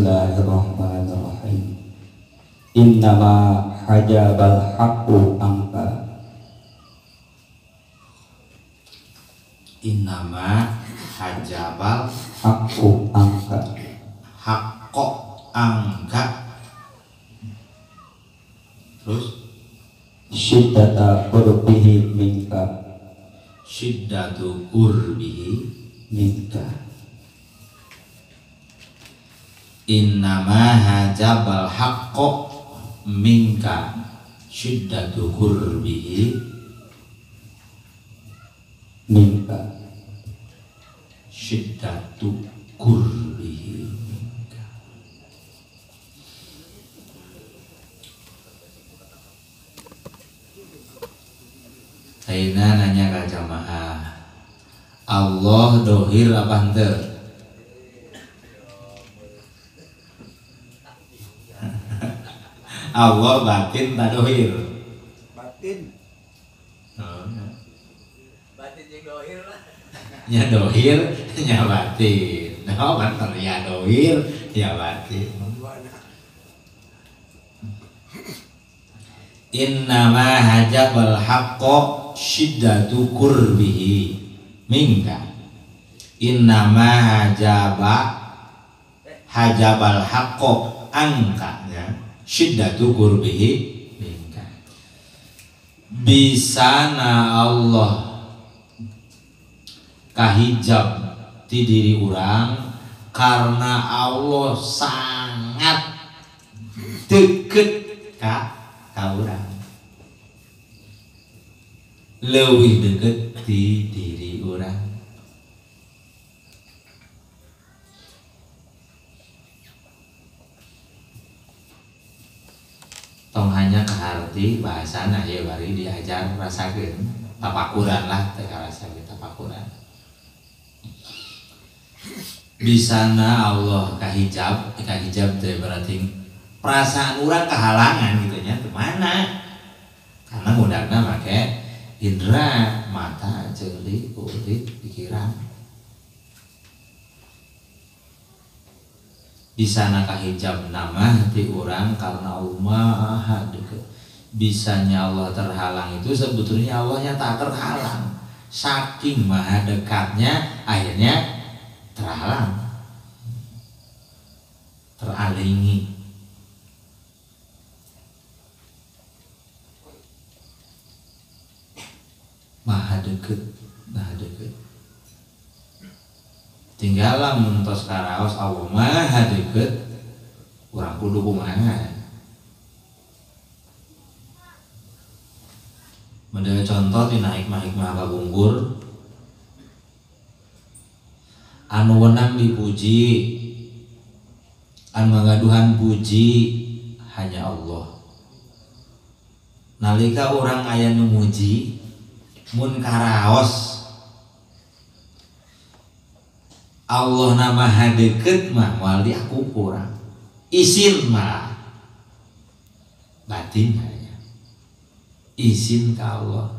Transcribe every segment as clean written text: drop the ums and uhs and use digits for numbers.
Bismillahirrahmanirrahim. Innama hajabal haqqu anka. Innama hajabal Haqqu anka. haqqo angka. Terus Syiddata qurbihi minka. syiddatu qurbihi Minka. innama hajabal haqqo minka syiddatu qurbihi Minka. syiddatu qurbihi minka. Aina nanya ke jamaah, Allah dohir apa henteu? Allah batin tak dohir. Batin. Oh, ya. Batin jeung dohir lah. Nya dohir, nya batin. No, bener ya dohir, ya batin. Innama hajabal haqqo syiddatu qurbihi minka. Innama hajabal haqqo angka ya. Syiddatu qurbihi minka. Bisana Allah kahijab ti diri urang karena Allah sangat deket ka urang, leuwih deket di diri urang. Tong hanya keharti bahasana ya bari diajar rasakeun tapakuran lah teh karasa tapakuran. Bisana Allah kahijab teh berarti perasaan urang kehalangan gitu nya teu mana. Karena mudahna make indra mata, ceulik, kulit, pikiran. Bisana kahijab nama hati urang karena Allah maha deket. Bisanya Allah terhalang itu sebetulnya Allahnya tak terhalang. Saking maha dekatnya akhirnya terhalang, teralingi. Maha deket. Tinggal lamun tos karaos Allah maha deket, urang kudu kumaha. Mendewe contoh tina hikmah-hikmah kabungkur anu wenang dipuji, anu ngagaduhan puji hanya Allah. Nalika orang aya nu muji mun karaos Allah nama hadeket mah moal diaku kurang isin mah batin hanya isin ka Allah.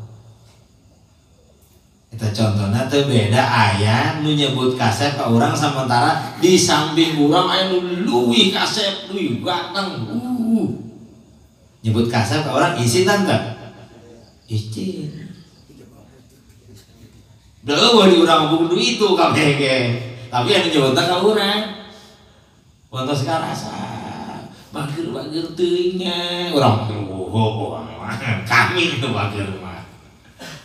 Kita contohnya teu beda aya nu nyebut kasep ka urang sementara di samping urang aya nu leuwih kasep leuwih ganteng nyebut kasep ka urang isin tante izin. Deueuh di urang kudu itu kabeh ge. Tapi yang nyebutna ka urang. Wantos karasa. Bageur teuing nya urang kami itu bageur mah.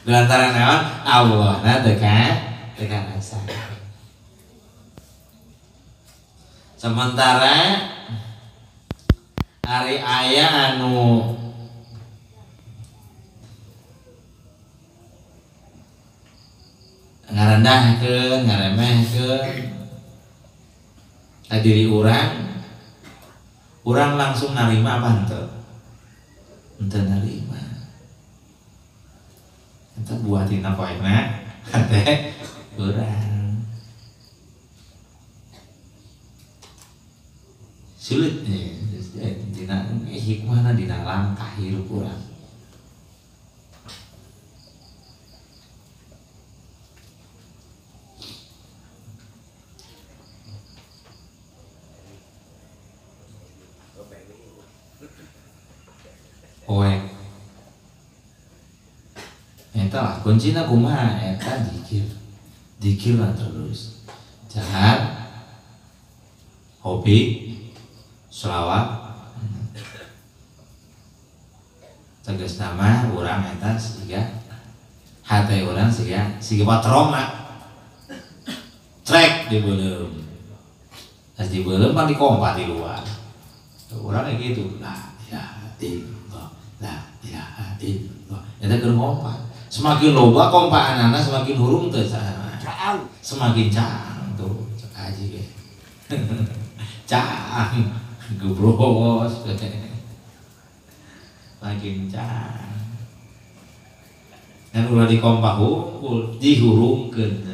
Lantaran naon? Allahna teu rasa. Sementara ari aya anu ngarendahkeun, ngaremehkeun ka diri urang langsung narima apa henteu? Henteu narima. Eta buatina poena hate urang. Sulit nih, dina hikmahna dina langkah hirup urang. poek. Eta lah kuncina kumaha eta zikir. Zikir lah terus. Jahat, hobi, selawat. Tegas nama urang eta siga hate urang siga patrong na. Trek di beuleum. As di beuleum mah dikompa di luar. Urang kayak gitu. La ilaha illallah. La ilaha illallah. Eta keur kompa. Semakin loba kompaanana semakin hurung teh caang. Semakin caang tuh cek aji ge. Caang gebros makin caang. Dan ulah dikompa hungkul dihurungkeun.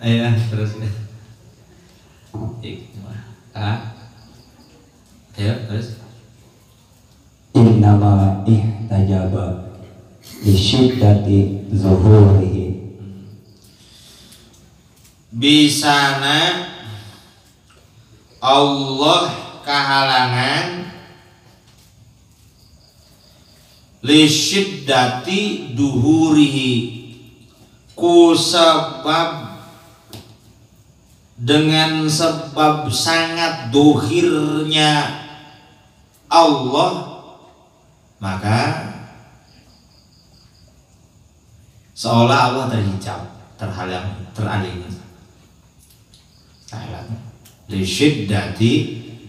Ayo terus. Hikmah. Ayo terus. innama ihtajaba li syiddati zuhurihi. Bisana Allah kahalangan li syiddati duhurihi ku sebab dengan sebab sangat dohirnya Allah, maka seolah Allah terhijab, terhalang, teraling. Li syiddati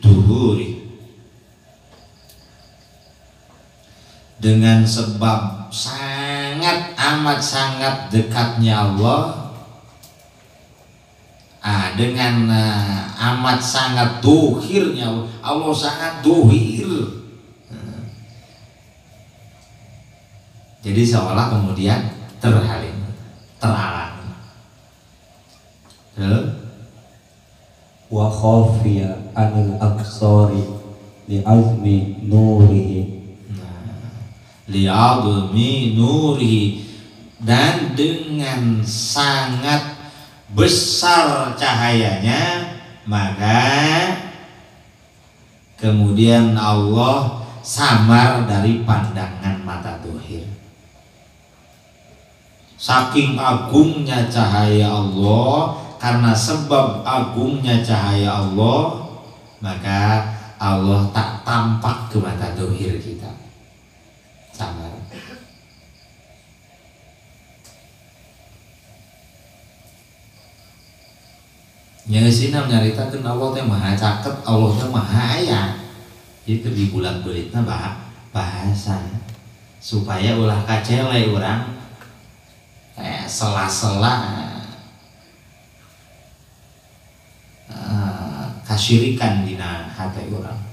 duhuri, dengan sebab sangat amat sangat dekatnya Allah, dengan amat sangat dohirnya Allah, Allah sangat dohir. Jadi seolah kemudian terhalang, teralang. Wa khafiya anil absari li azmi nurihi. Li'adumi nurihi, dan dengan sangat besar cahayanya, maka kemudian Allah samar dari pandangan mata dohir. Saking agungnya cahaya Allah, karena sebab agungnya cahaya Allah, maka Allah tak tampak ke mata dohir kita. Samar. Yang sini menyaritakan Allah teh maha caket, Allah teh maha aya. Itu di bulan belitna bahasa supaya ulah kacele orang sela-sela kasyirikan dina hati orang.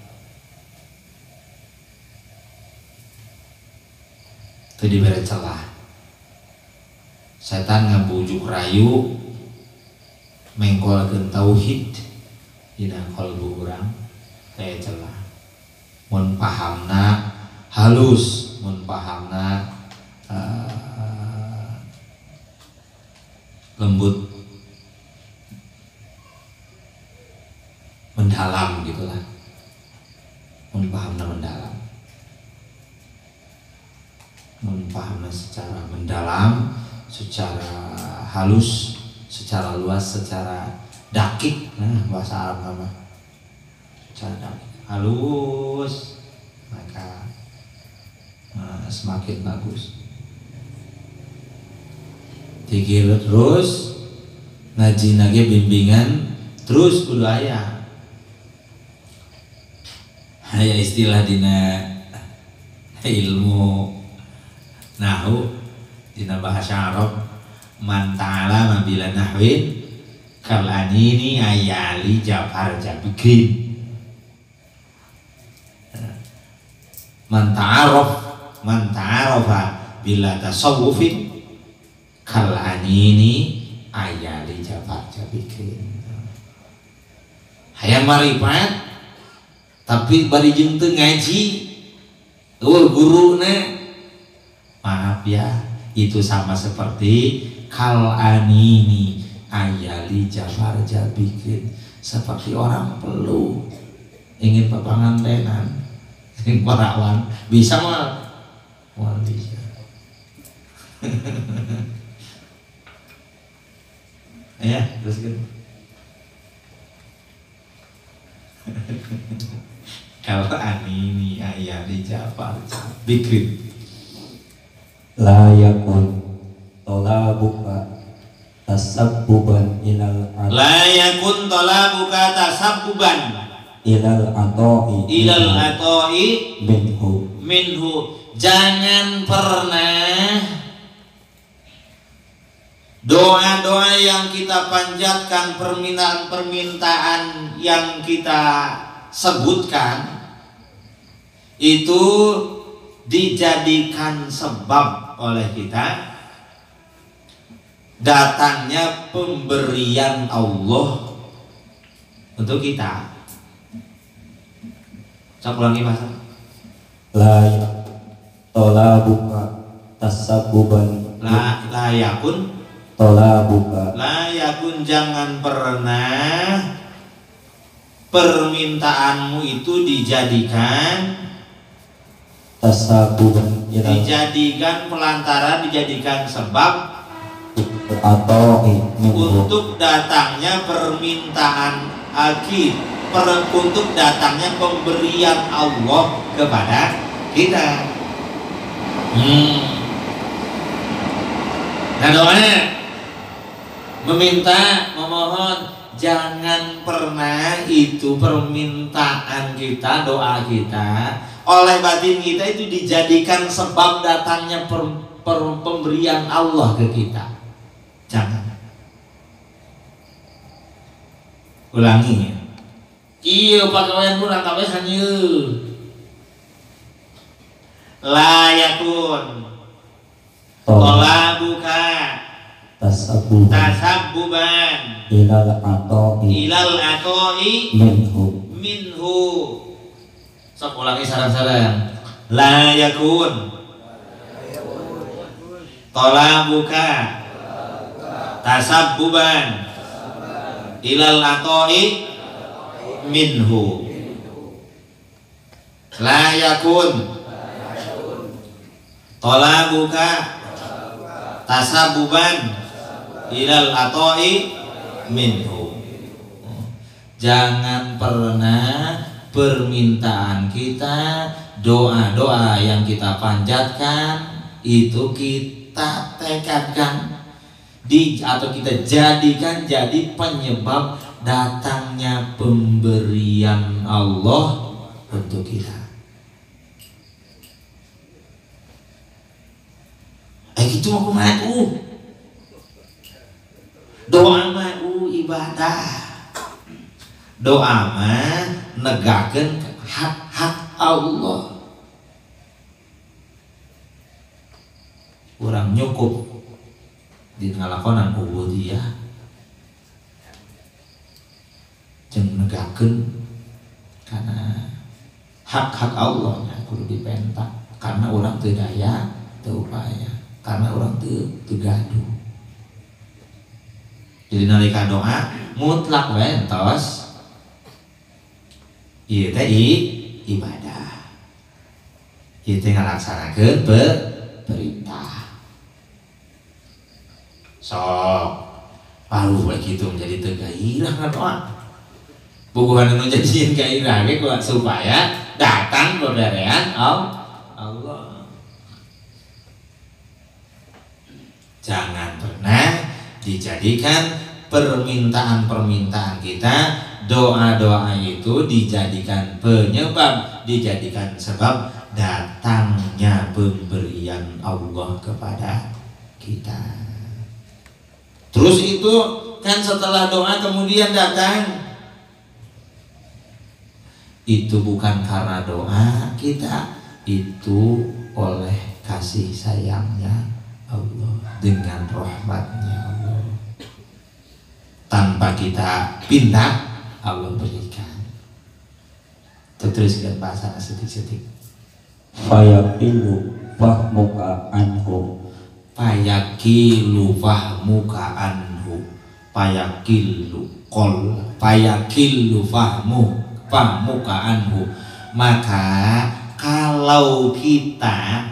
Itu diberi celah. Setan ngabujuk rayu mengkolkeun tauhid dina qalbu urang kayak celah. Mun pahamna halus, mun pahamna lembut, mendalam gitulah. Mun pahamna mendalam, mun pahamna secara mendalam, secara halus, secara luas, secara dakik, bahasa Arab nama, secara dakik, halus, maka semakin bagus. Dikir terus ngaji nage bimbingan terus kudu aya istilah dina ilmu nahu dina bahasa Arab, man ta'ala bila nahwin kal anini ayali jafar jabikrin. Man ta'arafa bila tasawufin kal anini ayali jafar jabikrin. Hayang marifat tapi bari jeung teu ngaji guruna, maaf ya, itu sama seperti kal anini, ayali jabar jabikin seperti orang peluh ingin pepangantenan ingin perawan bisa mah bisa. Ya terus gitu. Kalau ini ayali jabar jabikin la yakun talabuka tasabbuban la yakun talabuka tasabbuban ilal atoi minhu. Jangan pernah doa-doa yang kita panjatkan, permintaan-permintaan yang kita sebutkan itu dijadikan sebab oleh kita datangnya pemberian Allah untuk kita. Saya ulangi Mas. La talabuka tasabbuban La yakun talabuka la yakun, jangan pernah permintaanmu itu dijadikan tasabbuban dijadikan pelantara, dijadikan sebab atau untuk datangnya permintaan untuk datangnya pemberian Allah kepada kita. Nah doanya memohon, jangan pernah itu permintaan kita, doa kita oleh batin kita itu dijadikan sebab datangnya pemberian Allah ke kita. Jangan. Ulangi. Iya pagawean kurang kabeh hanyeu. La yakun talabuka tasabbuban ilal atoi minhu. Sok ulangi sareng-sareng. La yakun talabuka tasabbuban ilal atoi minhu. La yakun talabuka tasabbuban ilal atoi minhu. Jangan pernah permintaan kita, doa-doa yang kita panjatkan itu kita tekadkan atau kita jadikan jadi penyebab datangnya pemberian Allah untuk kita. Gitu aku mau doa mau ibadah, doa mah negakeun hak-hak Allah. Urang nyukup di ngalakonan ubudiyah jeung negakeun karena hak-hak Allah nya kudu dipentak karena urang teu daya teu upaya, karena orang teu gaduh. Jadi nalika doa mutlak we entos ieu teh ibadah. Ieu teh ngalaksanakeun perintah. Sok paruh we kitu menjadi teu gairah ngadoa. Bukuhan anu jadian gairah ge supaya datang pemberian Allah. Jangan pernah dijadikan permintaan-permintaan kita, doa-doa itu dijadikan penyebab, dijadikan sebab datangnya pemberian Allah kepada kita. Terus itu kan setelah doa kemudian datang, itu bukan karena doa kita, itu oleh kasih sayangnya Allah, dengan rahmatnya Allah. Tanpa kita pinta, Allah berikan. Teruskan bahasa setik-setik. fayaqilu fahmuka anhu Fayakilu fahmuka anhu. fayakillu fahmuka anhu. Maka kalau kita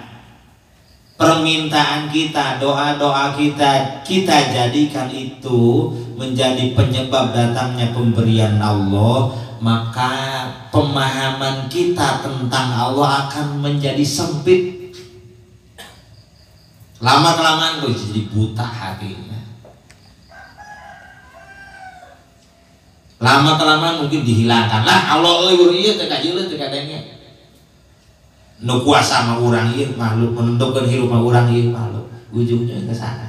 permintaan kita, doa-doa kita jadikan itu menjadi penyebab datangnya pemberian Allah, maka pemahaman kita tentang Allah akan menjadi sempit. Lama-kelamaan gue jadi buta hatinya. Lama-kelamaan mungkin dihilangkan lah Allah iya teka jeuleuh teka denge. Nu kuasa mah urang ieu makhluk menentukan hirup mah urang ieu makhluk. Ujungnya ke sana.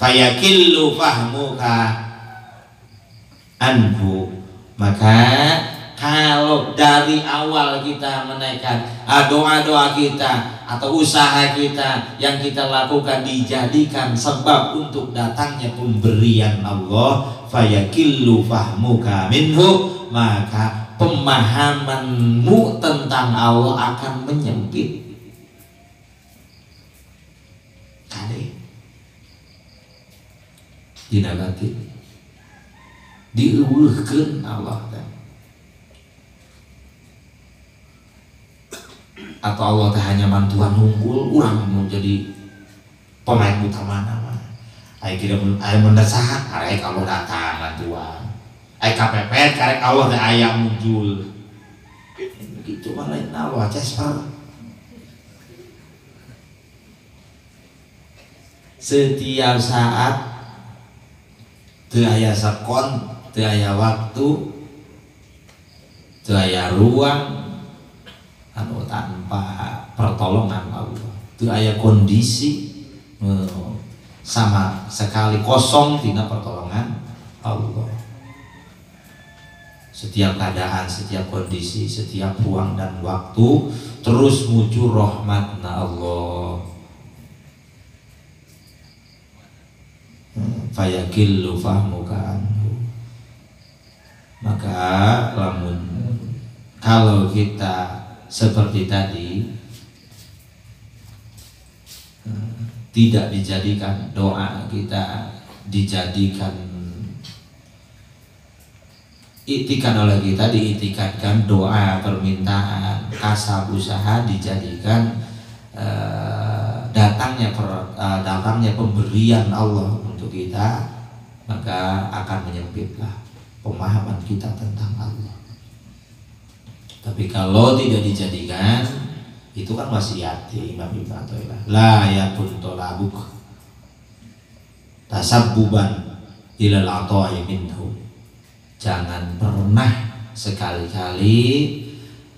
Fayakillu fahmuka anhu. Maka kalau dari awal kita menaikkan doa-doa kita atau usaha kita yang kita lakukan dijadikan sebab untuk datangnya pemberian Allah, fayakillu fahmuka minhu, maka pemahamanmu tentang Allah akan menyempit. Kade dina batin dieuweuhkeun Allah teh. Atau Allah teh hanya mantuan unggul, urang mau jadi pemain utama nama. Ai kira aya mendesak, arek Allah datang mantuan. Ai kapepet karek Allah teh aya muncul. Begitu mah lain Allah Cesper. Setiap saat teu aya sakon, teu aya waktu, teu aya ruang anu tanpa pertolongan Allah. Teu aya kondisi sama sekali kosong tina pertolongan Allah. Setiap keadaan, setiap kondisi, setiap ruang dan waktu terus muncul rahmatna Allah. Fayakillu fahmuka anhu. Maka kalau kita seperti tadi tidak dijadikan doa kita dijadikan itikan oleh kita, diitikadkan doa permintaan kasab usaha dijadikan datangnya pemberian Allah untuk kita, maka akan menyempitlah pemahaman kita tentang Allah. Tapi kalau tidak dijadikan, itu kan wasiat Imam Ibnu Athaillah, la yakun tolabuk tasabbuban ilal ata'i minhu. Jangan pernah sekali-kali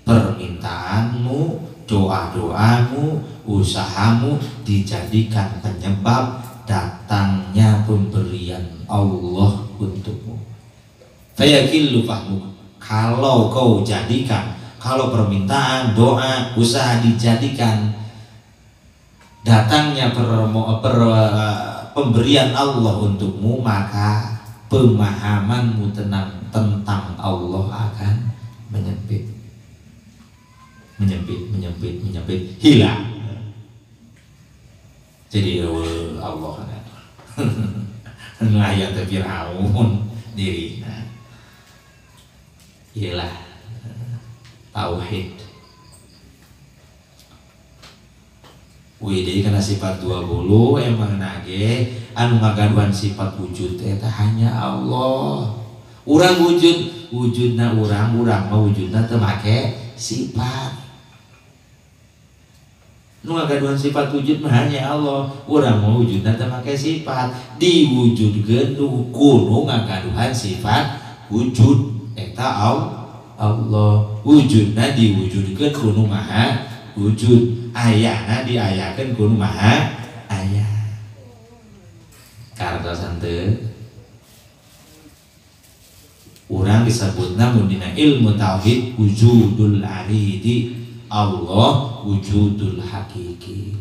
permintaanmu, doa-doamu, usahamu dijadikan penyebab datangnya pemberian Allah untukmu. Fayakillu fahmuka. Kalau kau jadikan, kalau permintaan, doa, usaha dijadikan datangnya pemberian Allah untukmu, maka pemahamanmu tentang Allah akan menyempit, hilang. Jadi Allah ngayat Firaun diri. Ialah tauhid. Widi kana sifat 20 emang nage anu ngagaduhan sifat wujud eta hanya Allah. Urang wujudna urang mah wujudna teu make sifat. Nu ngagaduhan sifat wujud mah hanya Allah. Urang mah wujudna teu make sifat. Diwujudkeun kudu ngagaduhan sifat wujud. Eta Allah wujudna diwujudkeun kudu maha wujud, ayana diayakeun kudu maha aya. Kartosan teu urang disebutna mun dina ilmu tauhid wujudul aridi, Allah wujudul hakiki.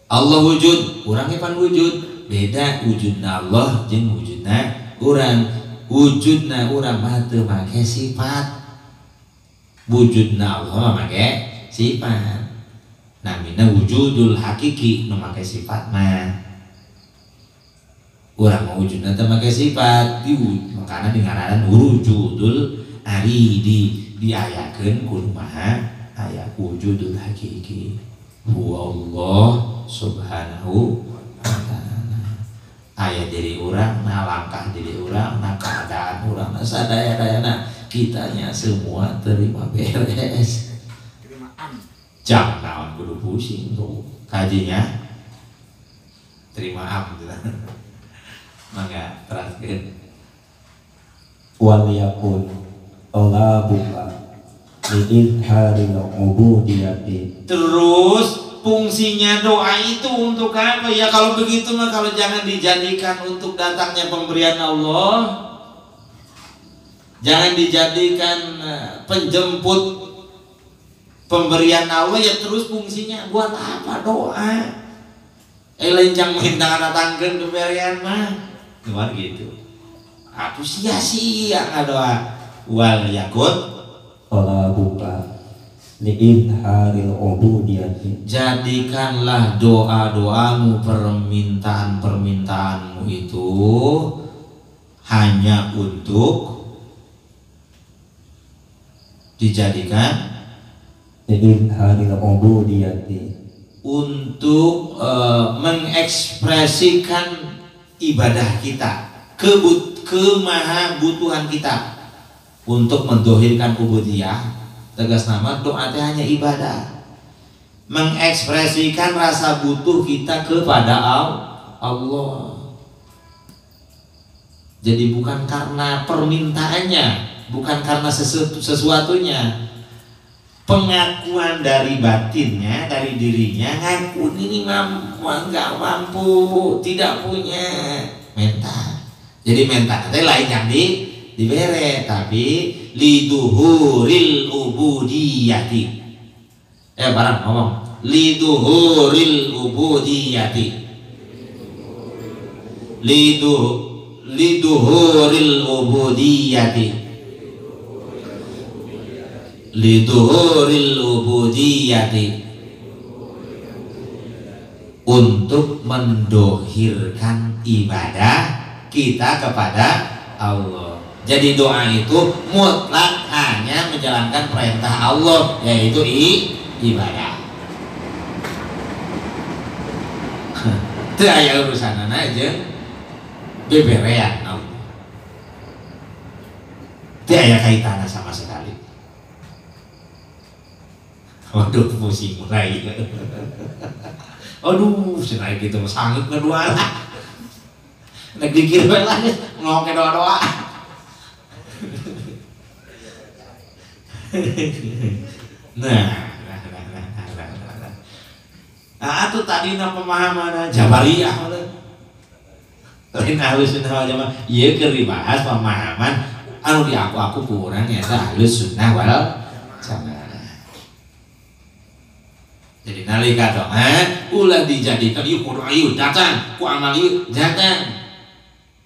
Allah wujud, urang pan wujud, beda wujudna Allah jeung wujudna urang. Wujudna urang mah teu make sifat, wujudna Allah mah make sifat. Namina wujudul hakiki nu make sifat mah. Urang mewujudna teh make sifat makana dingaranan wujudul ari diayakeun kumaha aya wujudul hakiki huwa Allah subhanahu wa ta'ala. Aya diri urang na langkah diri urang na keadaan urang na sadaya-dayana kitanya semua terima beres. Jam naon kudu pusing tuh kajinya terima mangga teraskeun wal yakun talabuka liidharil ubudiyati. Terus fungsinya doa itu untuk apa ya? Kalau begitu mah kalau jangan dijadikan untuk datangnya pemberian Allah, jangan dijadikan penjemput pemberian Allah ya. Terus fungsinya buat apa doa? Lencang minta datangkeun pemberian mah luar gitu. Atuh sia-sia ngadoa. Wal yakut talabuka liidharil ubudiyati. Jadikanlah doa-doamu, permintaan-permintaanmu itu hanya untuk dijadikan liidharil ubudiyati, untuk mengekspresikan ibadah kita, kemahabutuhan kita, untuk mendohirkan ubudiyah. Tegas nama doa itu hanya ibadah, mengekspresikan rasa butuh kita kepada Allah. Jadi bukan karena permintaannya, bukan karena sesuatunya, pengakuan dari batinnya, dari dirinya, ngaku ini nggak mampu, tidak punya, minta. Jadi minta nanti lain yang dibere, tapi liduhuril ubudiyati. Barang ngomong liduhuril ubudiyati, liduhuril ubudiyati, liduhuril ubudiyati, untuk mendohirkan ibadah kita kepada Allah. Jadi doa itu mutlak hanya menjalankan perintah Allah, yaitu ibadah. Itu aya urusan aja beberean Allah. Itu aya kaitannya sama sekali. Waduh pusing mulai. Aduh senai gitu sanggup kedua lah. Nek dikir bae lah ngomong doa-doa. Nah, itu tadi pemahaman Jabariyah lain Ahlus Sunnah wal Jamaah. Ieu keur dibahas pemahaman anu diaku-aku kurang eta Ahlus Sunnah wal Jamaah. Jadi nalika doa ulah dijadikan ieu kudu ayu datang, ku amal ieu datang.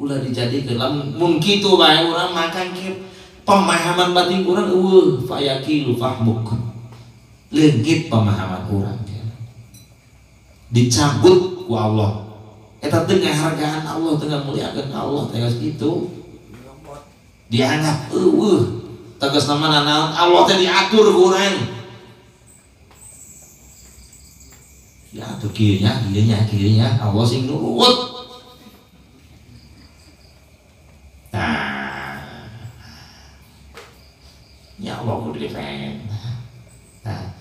Ulah dijadikan lamun kitu bae urang makan kieu pemahaman batin kurang fayakilu fahmuk, leungit pemahaman kurang dicabut ku Allah. Eta tengah hargaan Allah, tengah muliakeun Allah, tegas kitu dianggap tegas nama naon Allah teh diatur ku urang. Ya atuh kieu nya Allah sing nurut. Ya Allah kudu dipeng. Nah,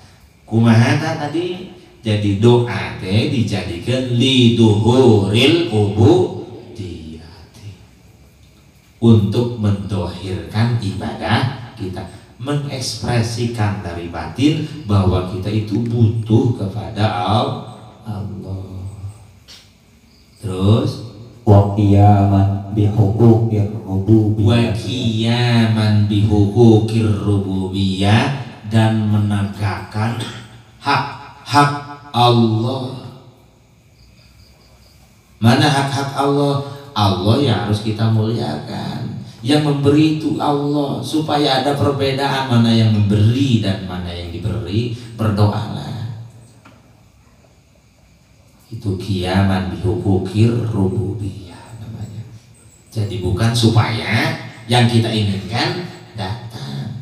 kumaha tadi? Jadi doa teh dijadikan liduhuril ubudiyati, untuk mendohirkan ibadah kita, mengekspresikan dari batin bahwa kita itu butuh kepada Allah. Terus wa qiyaman bihuquqir rububiyyah, wa qiyaman bihuquqir rububiyyah, dan menegakkan hak-hak Allah. Mana hak-hak Allah? Allah yang harus kita muliakan. Yang memberi itu Allah, supaya ada perbedaan mana yang memberi dan mana yang diberi. Berdoalah. Itu qiyaman bihuquqir rububiyyah namanya. Jadi bukan supaya yang kita inginkan datang.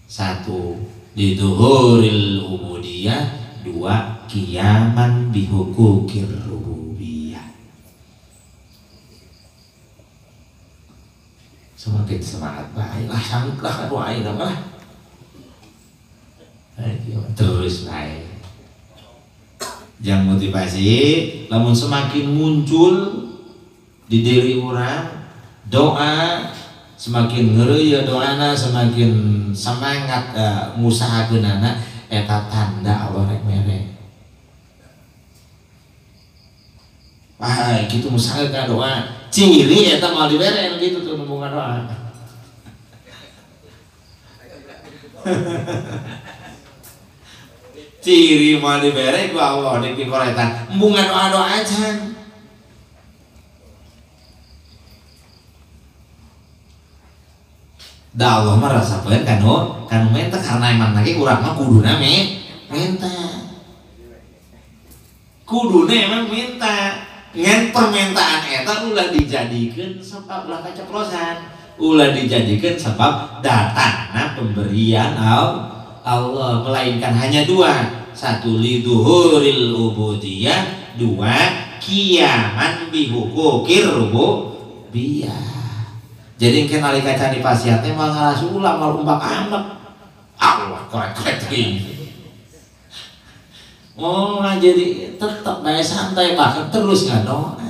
Satu, liduhuril ubudiyah. Dua, qiyaman bihukukir rububiyah. Semakin semangat baiklah, sangklah doain apa lah. Terus baik. Yang motivasi, namun semakin muncul di diri orang doa, semakin ngeri ya doana, semakin semangat ngusahakeun anak eta tanda Allah rek mere. Wah, gitu musahakeun doa, ciri eta mau dibere gitu tuh hubungan doa. Ciri mau dibere ku Allah di koretan embungan doa-doa aja. Da Allah mah rasakeun kanu menta karena emang lagi urang mah kuduna menta. Kuduna emang minta. Ngan permintaan eta ulah dijadikeun sebab ulah kaceplosan. Ulah dijadikeun sebab datangna pemberian Allah, melainkan hanya dua. Satu, liduhuril ubudiyah. Dua, qiyaman bihukukir rububiyah. Jadi engke nalika can dipasiat teh moal ngaras ulang moal umbak amek. Allah korek-korek deui. Oh, jadi tetap bae santai bahkan terus ngadoa.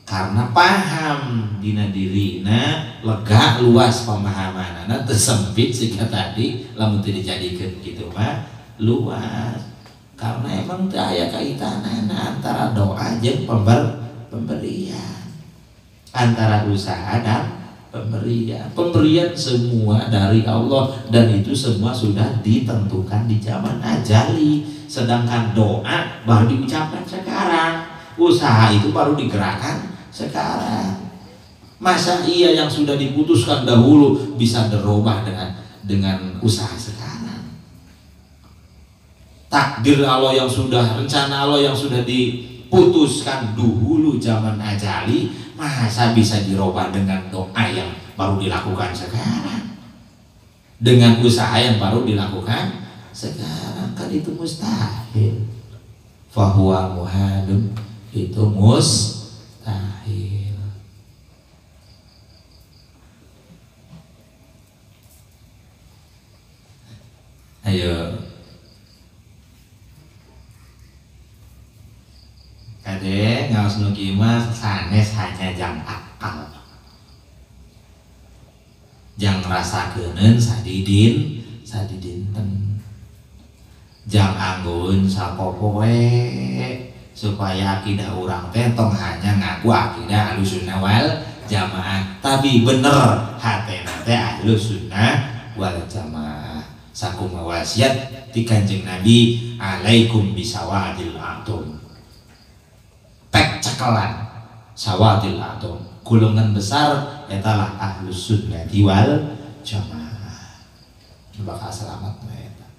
Karena paham dina dirina, lega luas pemahamanana, teu sempit sehingga tadi lamun teu dijadikeun kitu mah luas. Karena emang teu aya kaitanana antara doa jeung pemberian, antara usaha dan pemberian. Pemberian semua dari Allah dan itu semua sudah ditentukan di zaman ajali. Sedangkan doa baru diucapkan sekarang, usaha itu baru digerakkan sekarang. Masa iya yang sudah diputuskan dahulu bisa berubah dengan usaha sekarang? Takdir Allah yang sudah, rencana Allah yang sudah diputuskan dahulu zaman ajali, masa bisa dirubah dengan doa yang baru dilakukan sekarang, dengan usaha yang baru dilakukan sekarang? Kan itu mustahil. Fahuwa muhadun, itu mustahil. Ayo, kade ngaos nu kieu mah sanes hanya jang akal, jang rasakeun sadidinten, jang anggun sapopoe supaya akidah urang teh tong hanya ngaku akidah Ahlussunnah wal Jamaah, tapi bener hatena teh Ahlussunnah wal Jamaah. Sakumaha wasiat ti Kanjeng Nabi, alaikum bisawadil atom, pek cekelan sawadil atom, golongan besar etalah Ahlussunnah wal Jamaah, bakal selamat eta.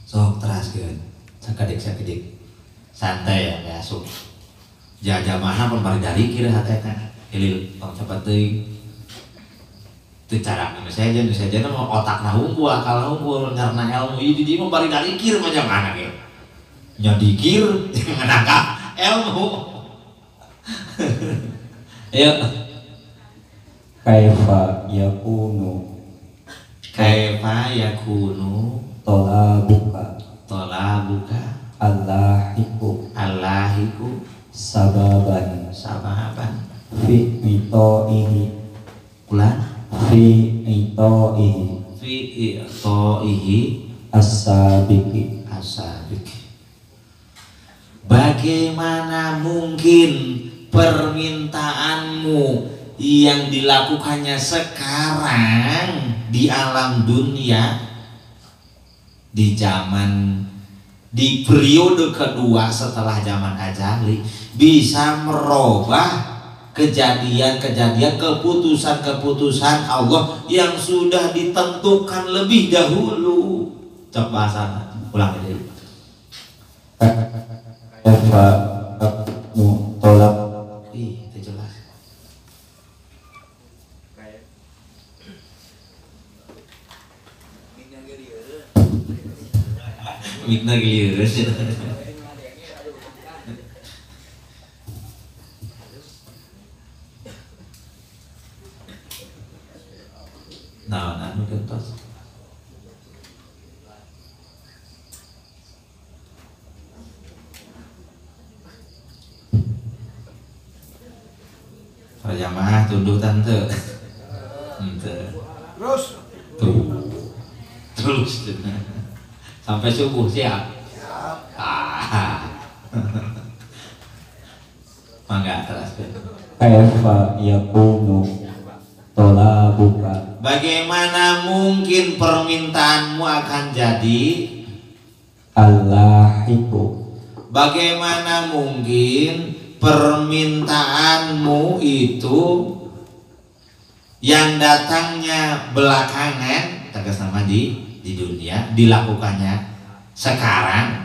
Sok teraskeun sakedik santai ya asup jamaah pun bari dari kira hatena ilil tong cepet teuing teu cara nu saja mah otakna hungkul akal hungkul ngarana ilmu ieu di dieu mah bari dari kira mah jamaah ge nya dikir nganaka ilmu. Ayo kaifa yakunu talabuka allahiku sababan fi itoihi as-sabiqi. Bagaimana mungkin permintaanmu yang dilakukannya sekarang di alam dunia, di periode kedua setelah zaman ajali, bisa merubah kejadian-kejadian, keputusan-keputusan Allah yang sudah ditentukan lebih dahulu. Coba sana ulang aja. Kaifa yakunu tolak Itu jelas. Kayak ini yang gede ya. Mikna giliran. Nah, nu kentos. Para jamaah tunduk tante. Ente. Terus Terus sampai subuh siap. Mangga teraskeun. kaifa yakunu tolabuka Bagaimana mungkin permintaanmu akan jadi? allahiku Bagaimana mungkin permintaanmu itu yang datangnya belakangan, tegas nama di dunia, dilakukannya sekarang,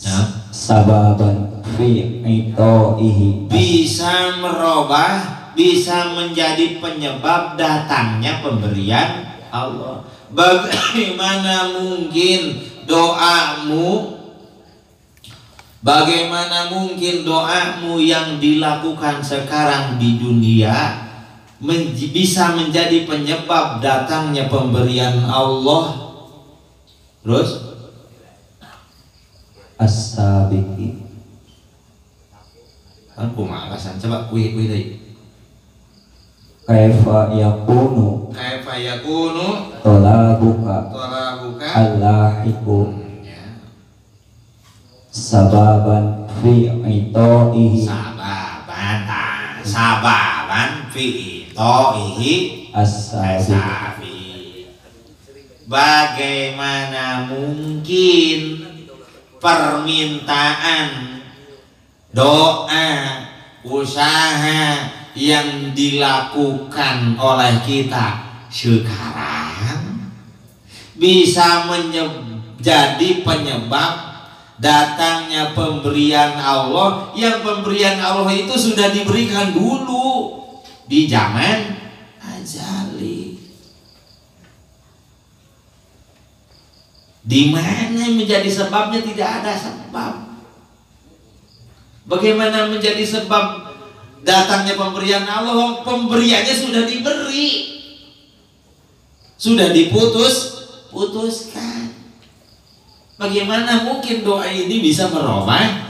ya, sababan fi itoihi bisa merubah, bisa menjadi penyebab datangnya pemberian Allah. Bagaimana mungkin doamu, bagaimana mungkin doamu yang dilakukan sekarang di dunia bisa menjadi penyebab datangnya pemberian Allah? Terus as-sabiqi kan kumaha alasan, coba wih deui. kaifa yakunu Kaifa yakunu tolabuka talabuka allahiku ya. sababan fi itoihi Sababan fi itoihi as-sabiq sabi. Bagaimana mungkin permintaan, doa, usaha yang dilakukan oleh kita sekarang bisa menjadi penyebab datangnya pemberian Allah, yang pemberian Allah itu sudah diberikan dulu di zaman azali. Di mana menjadi sebabnya? Tidak ada sebab. Bagaimana menjadi sebab datangnya pemberian Allah? Pemberiannya sudah diberi, sudah putuskan. Bagaimana mungkin doa ini bisa merubah?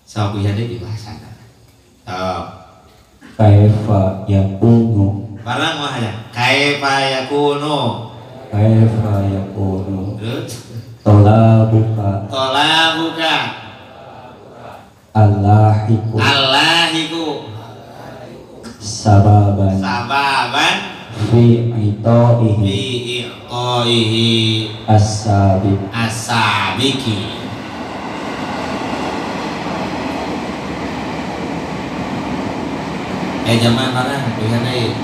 Sabu ya deh dibahasakan. kaifa yakunu Barang mah ya. Kaifa yakunu. Terus tolabuka tolabuka allahiku Allahiku sababan sababan fi itoihi bi iqaihi as-sabiq asabiki. Jamaah barang bisa naik.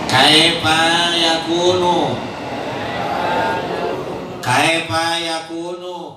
Kaifa yakunu